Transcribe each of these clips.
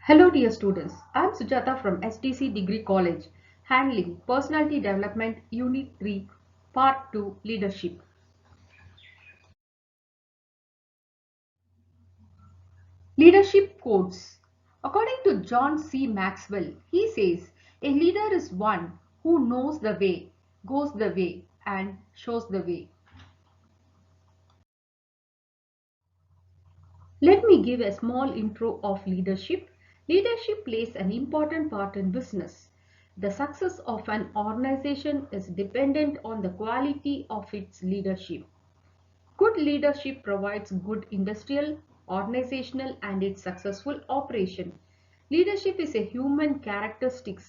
Hello dear students, I am Sujata from STC Degree College, handling Personality Development Unit 3, Part 2 Leadership. Leadership Codes. According to John C. Maxwell, he says, a leader is one who knows the way, goes the way, and shows the way. Let me give a small intro of leadership. Leadership plays an important part in business. The success of an organization is dependent on the quality of its leadership. Good leadership provides good industrial, organizational, and its successful operation. Leadership is a human characteristic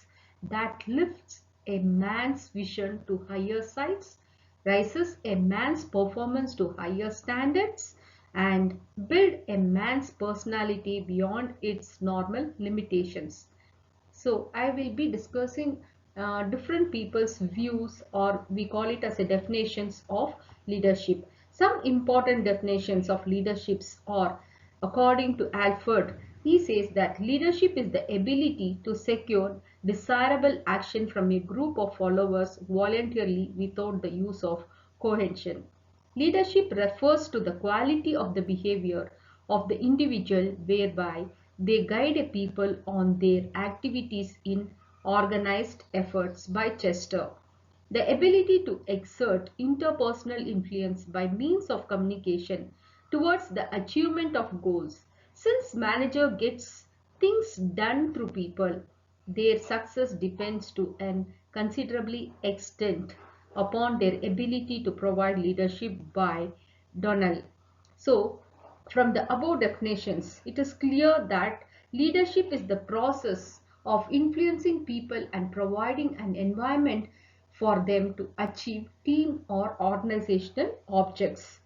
that lifts a man's vision to higher heights, raises a man's performance to higher standards, and build a man's personality beyond its normal limitations. So I will be discussing different people's views, or we call it as a definitions of leadership. Some important definitions of leaderships are, according to Alford, he says that leadership is the ability to secure desirable action from a group of followers voluntarily without the use of coercion. Leadership refers to the quality of the behavior of the individual whereby they guide a people on their activities in organized efforts by Chester. The ability to exert interpersonal influence by means of communication towards the achievement of goals. Since manager gets things done through people, their success depends to an considerably extent upon their ability to provide leadership by Donnell. So, from the above definitions, it is clear that leadership is the process of influencing people and providing an environment for them to achieve team or organizational objects.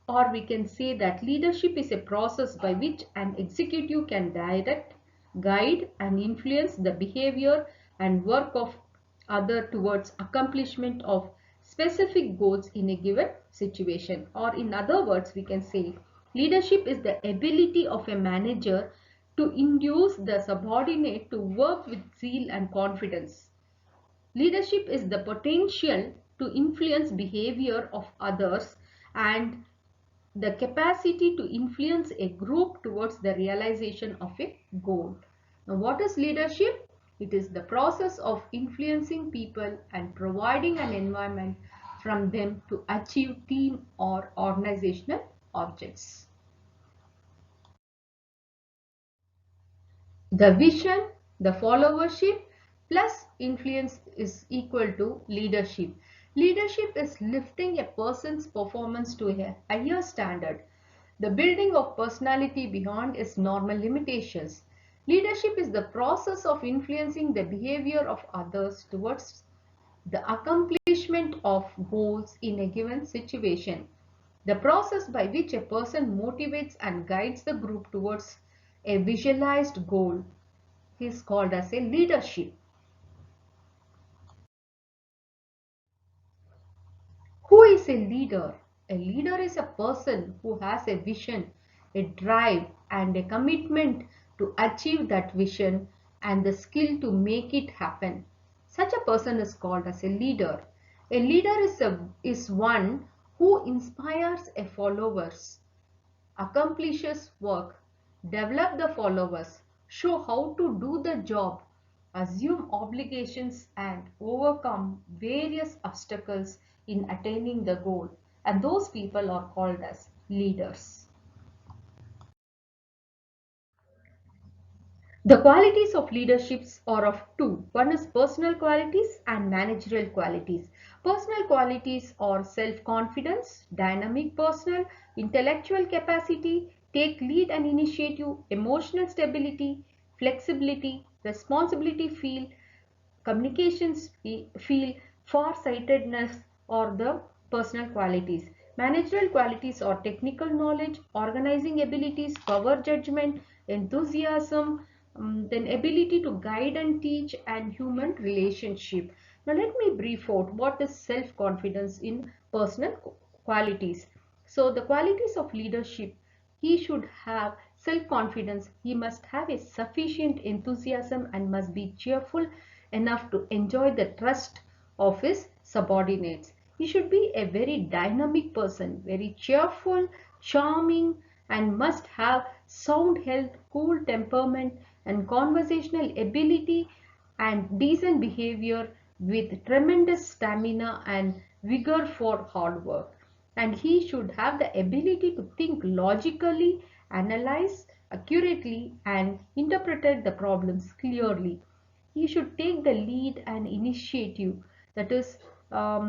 Or we can say that leadership is a process by which an executive can direct, guide, and influence the behavior and work of other towards accomplishment of specific goals in a given situation. Or in other words, we can say leadership is the ability of a manager to induce the subordinate to work with zeal and confidence. Leadership is the potential to influence behavior of others and the capacity to influence a group towards the realization of a goal. Now, what is leadership? It is the process of influencing people and providing an environment from them to achieve team or organizational objects. The vision, the followership plus influence is equal to leadership. Leadership is lifting a person's performance to a higher standard. The building of personality beyond its normal limitations. Leadership is the process of influencing the behavior of others towards the accomplishment of goals in a given situation. The process by which a person motivates and guides the group towards a visualized goal is called as a leadership. Who is a leader? A leader is a person who has a vision, a drive, and a commitment to achieve that vision and the skill to make it happen. Such a person is called as a leader. A leader is one who inspires a followers, accomplishes work, develop the followers, show how to do the job, assume obligations, and overcome various obstacles in attaining the goal. And those people are called as leaders. The qualities of leaderships are of two. One is personal qualities and managerial qualities. Personal qualities are self-confidence, dynamic personal, intellectual capacity, take lead and initiative, emotional stability, flexibility, responsibility feel, communications feel, far-sightedness are the personal qualities. Managerial qualities are technical knowledge, organizing abilities, power judgment, enthusiasm, then ability to guide and teach, and human relationship. Now let me brief out what is self-confidence in personal qualities. So the qualities of leadership, he should have self-confidence, he must have a sufficient enthusiasm and must be cheerful enough to enjoy the trust of his subordinates. He should be a very dynamic person, very cheerful, charming, and must have sound health, cool temperament, and conversational ability and decent behavior with tremendous stamina and vigor for hard work. And he should have the ability to think logically, analyze accurately, and interpret the problems clearly. He should take the lead and initiative. That is, a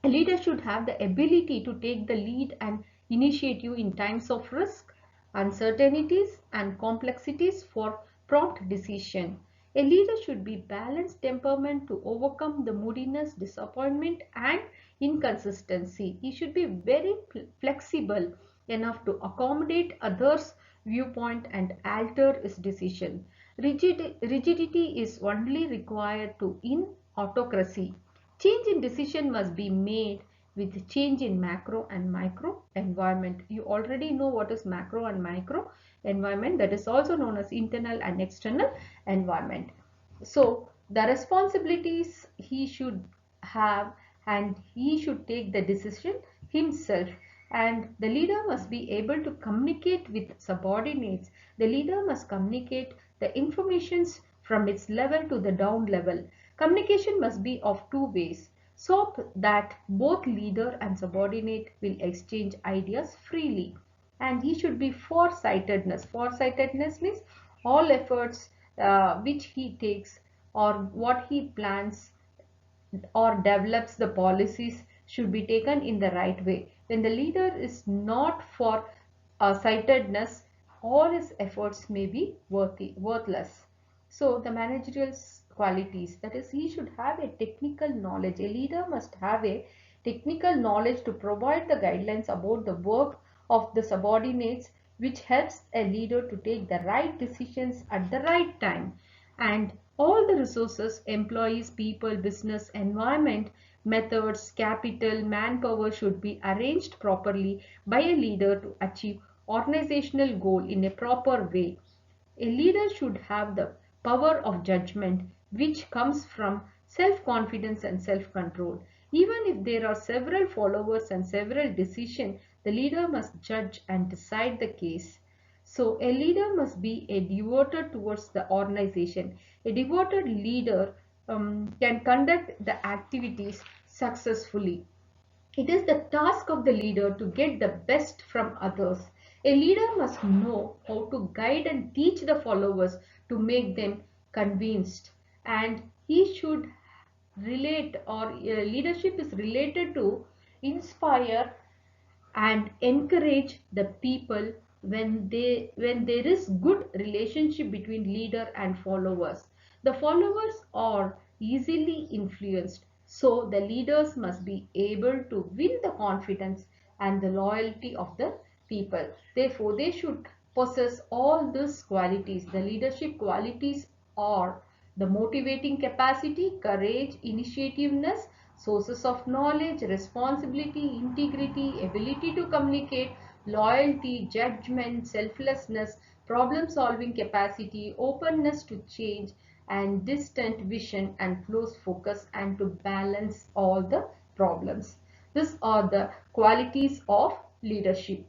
leader should have the ability to take the lead and initiative in times of risk, uncertainties, and complexities for prompt decision. A leader should be balanced temperament to overcome the moodiness, disappointment, and inconsistency. He should be very flexible enough to accommodate others' viewpoint and alter his decision. Rigidity is only required to in autocracy. Change in decision must be made with change in macro and micro environment. You already know what is macro and micro environment, that is also known as internal and external environment. So the responsibilities he should have, and he should take the decision himself, and the leader must be able to communicate with subordinates. The leader must communicate the informations from its level to the down level. Communication must be of two ways so that both leader and subordinate will exchange ideas freely. And he should be foresightedness. Foresightedness means all efforts which he takes or what he plans or develops the policies should be taken in the right way. When the leader is not for sightedness, all his efforts may be worthless. So the managerial qualities, that is, he should have a technical knowledge. A leader must have a technical knowledge to provide the guidelines about the work of the subordinates, which helps a leader to take the right decisions at the right time. And all the resources, employees, people, business, environment, methods, capital, manpower should be arranged properly by a leader to achieve organizational goal in a proper way. A leader should have the power of judgment, which comes from self-confidence and self-control. Even if there are several followers and several decisions, the leader must judge and decide the case. So a leader must be a devoted towards the organization. A devoted leader can conduct the activities successfully. It is the task of the leader to get the best from others. A leader must know how to guide and teach the followers to make them convinced. And he should relate, or leadership is related to inspire and encourage the people. When there is good relationship between leader and followers, the followers are easily influenced, so the leaders must be able to win the confidence and the loyalty of the people. Therefore they should possess all these qualities. The leadership qualities are the motivating capacity, courage, initiativeness, sources of knowledge, responsibility, integrity, ability to communicate, loyalty, judgment, selflessness, problem solving capacity, openness to change, and distant vision and close focus, and to balance all the problems. These are the qualities of leadership.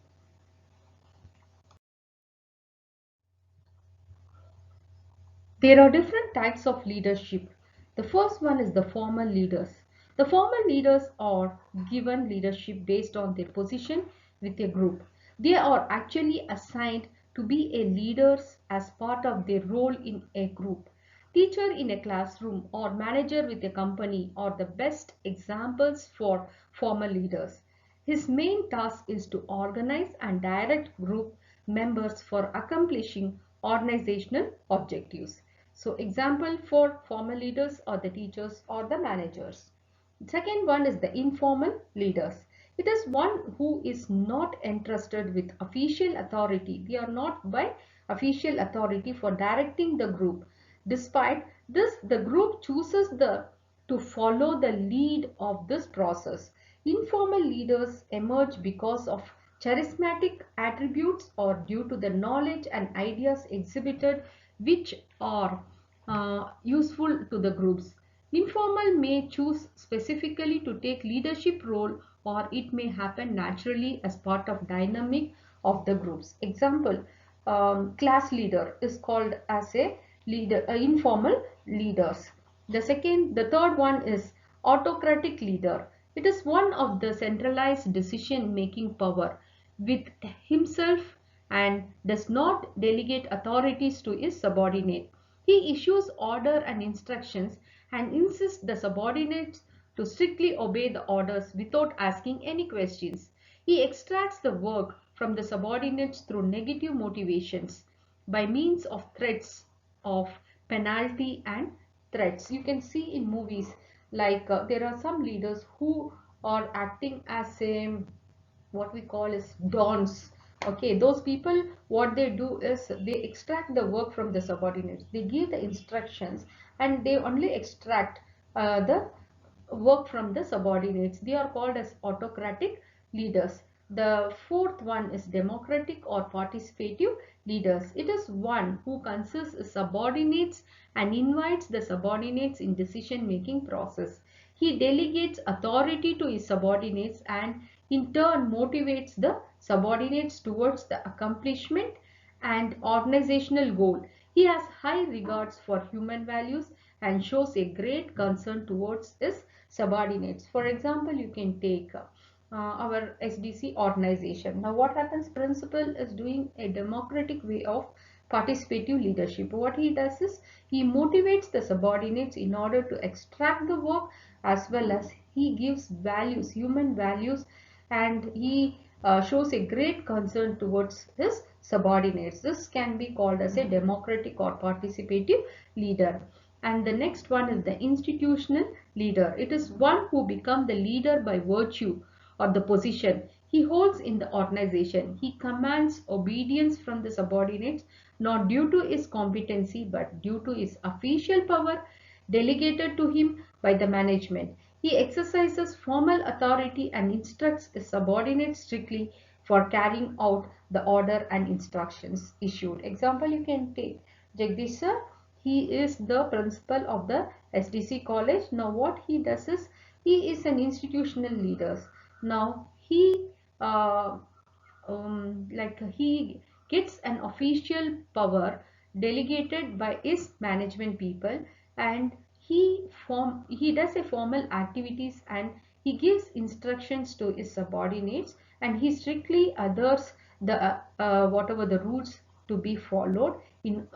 There are different types of leadership. The first one is the formal leaders. The formal leaders are given leadership based on their position with a group. They are actually assigned to be a leaders as part of their role in a group. Teacher in a classroom or manager with a company are the best examples for formal leaders. His main task is to organize and direct group members for accomplishing organizational objectives. So example for formal leaders are the teachers or the managers. Second one is the informal leaders. It is one who is not entrusted with official authority. They are not by official authority for directing the group. Despite this, the group chooses to follow the lead of this process. Informal leaders emerge because of Charismatic attributes are due to the knowledge and ideas exhibited which are useful to the groups. Informal may choose specifically to take leadership role, or it may happen naturally as part of dynamic of the groups. Example, class leader is called as a leader, informal leaders. The third one is autocratic leader. It is one of the centralized decision making power with himself and does not delegate authorities to his subordinate. He issues order and instructions and insists the subordinates to strictly obey the orders without asking any questions. He extracts the work from the subordinates through negative motivations by means of threats of penalty and threats. You can see in movies like there are some leaders who are acting as a what we call as dons. Okay, those people, what they do is they extract the work from the subordinates. They give the instructions and they only extract the work from the subordinates. They are called as autocratic leaders. The fourth one is democratic or participative leaders. It is one who consults subordinates and invites the subordinates in decision making process. He delegates authority to his subordinates and in turn motivates the subordinates towards the accomplishment and organizational goal. He has high regards for human values and shows a great concern towards his subordinates. For example, you can take our SDC organization. Now what happens, principal is doing a democratic way of participative leadership. What he does is he motivates the subordinates in order to extract the work, as well as he gives values, human values, and he shows a great concern towards his subordinates. This can be called as a democratic or participative leader. And the next one is the institutional leader. It is one who becomes the leader by virtue or the position he holds in the organization. He commands obedience from the subordinates not due to his competency but due to his official power delegated to him by the management. He exercises formal authority and instructs his subordinates strictly for carrying out the order and instructions issued. Example, you can take Jagdish sir. He is the principal of the SDC college. Now what he does is he is an institutional leader. Now uh, he gets an official power delegated by his management people, and he does a formal activities and he gives instructions to his subordinates, and he strictly adheres the whatever the rules to be followed in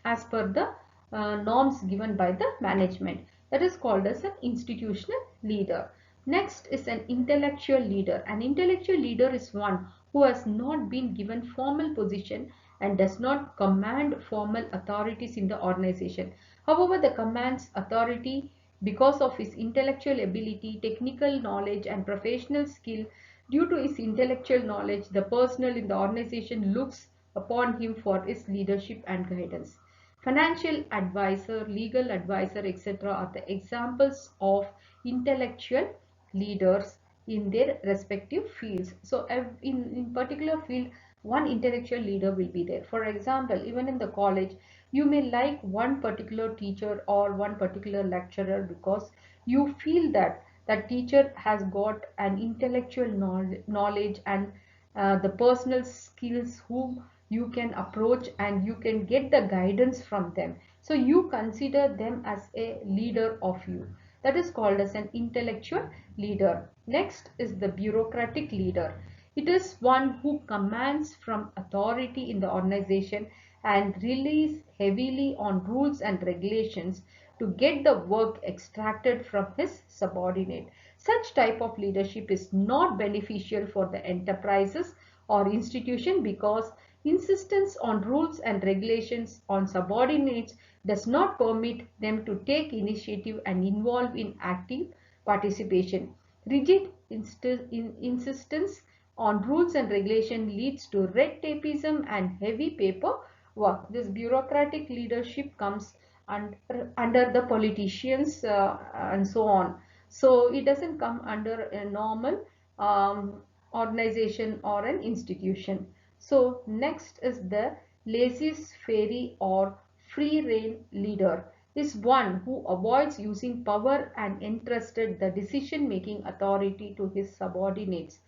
as per the norms given by the management. That is called as an institutional leader. Next is an intellectual leader. An intellectual leader is one who has not been given formal position and does not command formal authorities in the organization. However, the commands authority because of his intellectual ability, technical knowledge and professional skill. Due to his intellectual knowledge, the personnel in the organization looks upon him for his leadership and guidance. Financial advisor, legal advisor, etc. are the examples of intellectual leaders in their respective fields. So in particular field, one intellectual leader will be there. For example, even in the college, you may like one particular teacher or one particular lecturer because you feel that that teacher has got an intellectual knowledge and the personal skills whom you can approach and you can get the guidance from them. So you consider them as a leader of you. That is called as an intellectual leader. Next is the bureaucratic leader. It is one who commands from authority in the organization and relies heavily on rules and regulations to get the work extracted from his subordinate. Such type of leadership is not beneficial for the enterprises or institution because insistence on rules and regulations on subordinates does not permit them to take initiative and involve in active participation. Rigid insistence on rules and regulation leads to red tapeism and heavy paper work. This bureaucratic leadership comes under the politicians and so on. So it doesn't come under a normal organization or an institution. So next is the laissez-faire or free rein leader is one who avoids using power and entrusted the decision-making authority to his subordinates.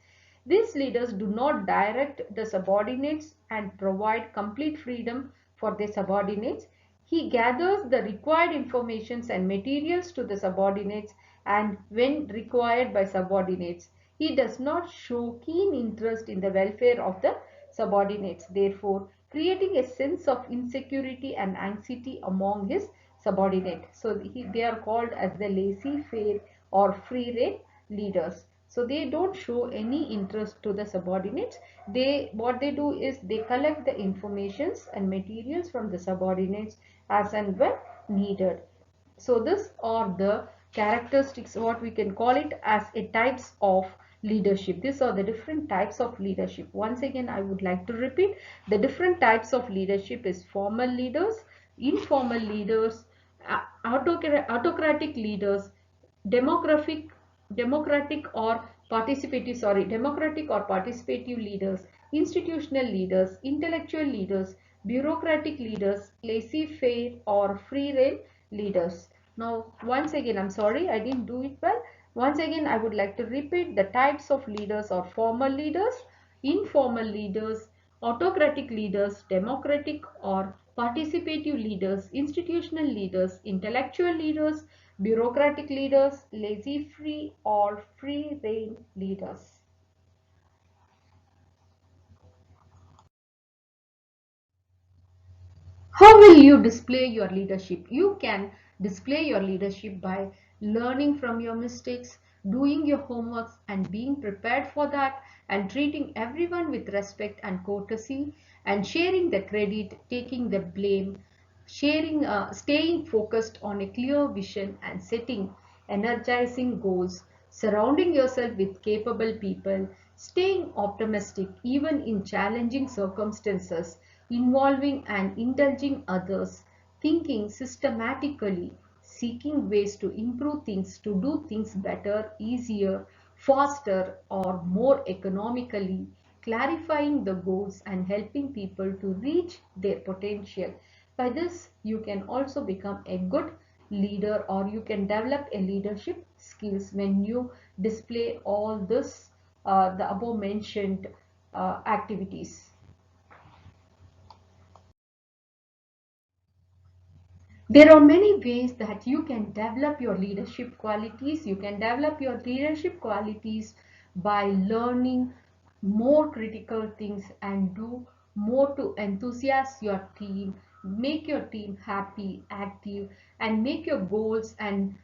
These leaders do not direct the subordinates and provide complete freedom for their subordinates. He gathers the required informations and materials to the subordinates, and when required by subordinates, he does not show keen interest in the welfare of the subordinates, therefore creating a sense of insecurity and anxiety among his subordinate. So they are called as the laissez-faire or free rein leaders. So they don't show any interest to the subordinates. What they do is they collect the informations and materials from the subordinates as and when needed. So this are the characteristics, what we can call it as a types of leadership. These are the different types of leadership. Once again, I would like to repeat the different types of leadership is formal leaders, informal leaders, autocratic leaders, demographic democratic or participative leaders, institutional leaders, intellectual leaders, bureaucratic leaders, laissez-faire or free rein leaders. Now once again, I'm sorry I didn't do it well. Once again, I would like to repeat the types of leaders are formal leaders, informal leaders, autocratic leaders, democratic or participative leaders, institutional leaders, intellectual leaders, bureaucratic leaders, laissez-faire or free rein leaders. How will you display your leadership? You can display your leadership by learning from your mistakes, doing your homeworks and being prepared for that, and treating everyone with respect and courtesy, and sharing the credit, taking the blame, staying focused on a clear vision and setting energizing goals, surrounding yourself with capable people, staying optimistic even in challenging circumstances, involving and indulging others, thinking systematically, seeking ways to improve things, to do things better, easier, faster, or more economically, clarifying the goals and helping people to reach their potential. By this, you can also become a good leader, or you can develop a leadership skills when you display all this, the above mentioned activities. There are many ways that you can develop your leadership qualities. You can develop your leadership qualities by learning more critical things and do more to enthusiast your team, make your team happy, active, and make your goals and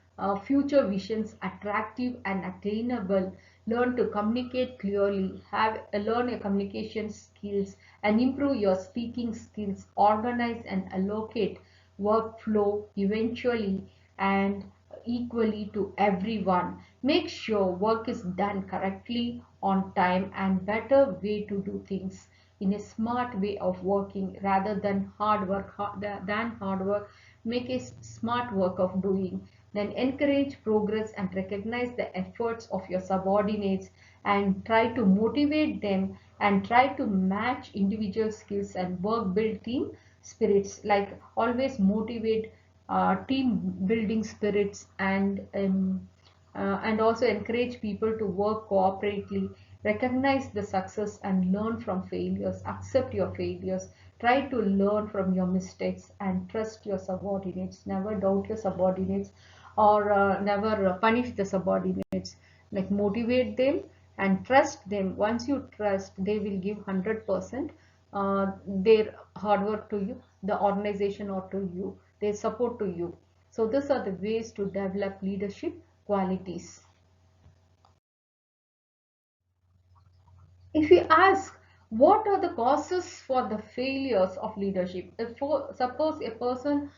future visions attractive and attainable. Learn to communicate clearly, learn your communication skills and improve your speaking skills, organize and allocate workflow eventually and equally to everyone. Make sure work is done correctly on time and better way to do things in a smart way of working rather than hard work. Make a smart work of doing. Then encourage progress and recognize the efforts of your subordinates and try to motivate them and try to match individual skills and work build team spirits, like always motivate team building spirits and also encourage people to work cooperatively, recognize the success and learn from failures, accept your failures, try to learn from your mistakes and trust your subordinates, never doubt your subordinates or never punish the subordinates, like motivate them and trust them. Once you trust, they will give 100% their hard work to you, the organization or to you, their support to you. So these are the ways to develop leadership qualities. If you ask what are the causes for the failures of leadership, suppose a person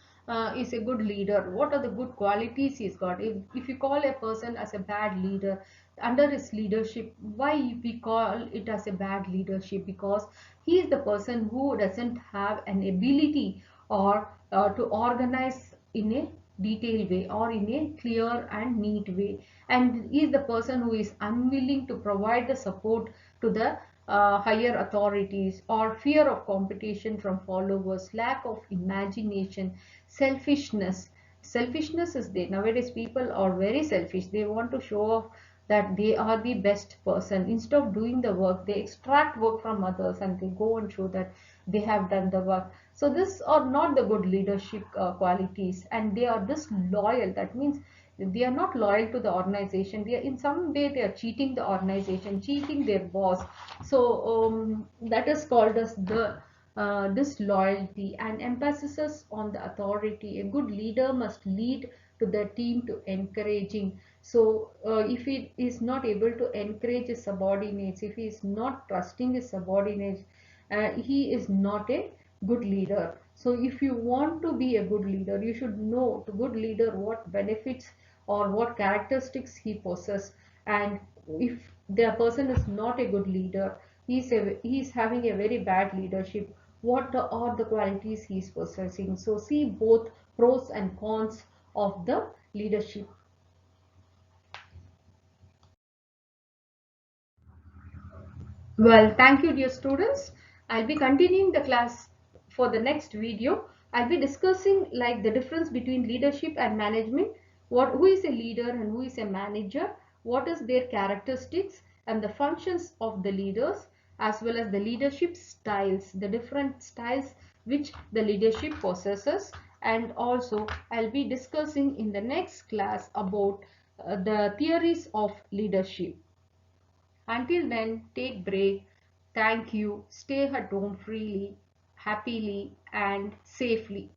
is a good leader, what are the good qualities he's got? If you call a person as a bad leader under his leadership, why we call it as a bad leadership? Because he is the person who doesn't have an ability or to organize in a detailed way or in a clear and neat way, and he is the person who is unwilling to provide the support to the higher authorities, or fear of competition from followers, lack of imagination, selfishness. Selfishness is there. Nowadays people are very selfish. They want to show off that they are the best person. Instead of doing the work, they extract work from others and they go and show that they have done the work. So these are not the good leadership qualities, and they are disloyal. That means they are not loyal to the organization. They are, in some way they are cheating the organization, cheating their boss. So that is called as the disloyalty. And emphasis on the authority. A good leader must lead to the team to encouraging. So if he is not able to encourage his subordinates, if he is not trusting his subordinates, he is not a good leader. So if you want to be a good leader, you should know to good leader what benefits or what characteristics he possesses. And if the person is not a good leader, he is having a very bad leadership, what are the qualities he is possessing. So see both pros and cons of the leadership. Well, thank you, dear students. I'll be continuing the class for the next video. I'll be discussing like the difference between leadership and management, who is a leader and who is a manager, what is their characteristics and the functions of the leaders, as well as the leadership styles, the different styles which the leadership possesses. And also I'll be discussing in the next class about the theories of leadership. Until then, take break. Thank you. Stay at home freely, happily and safely.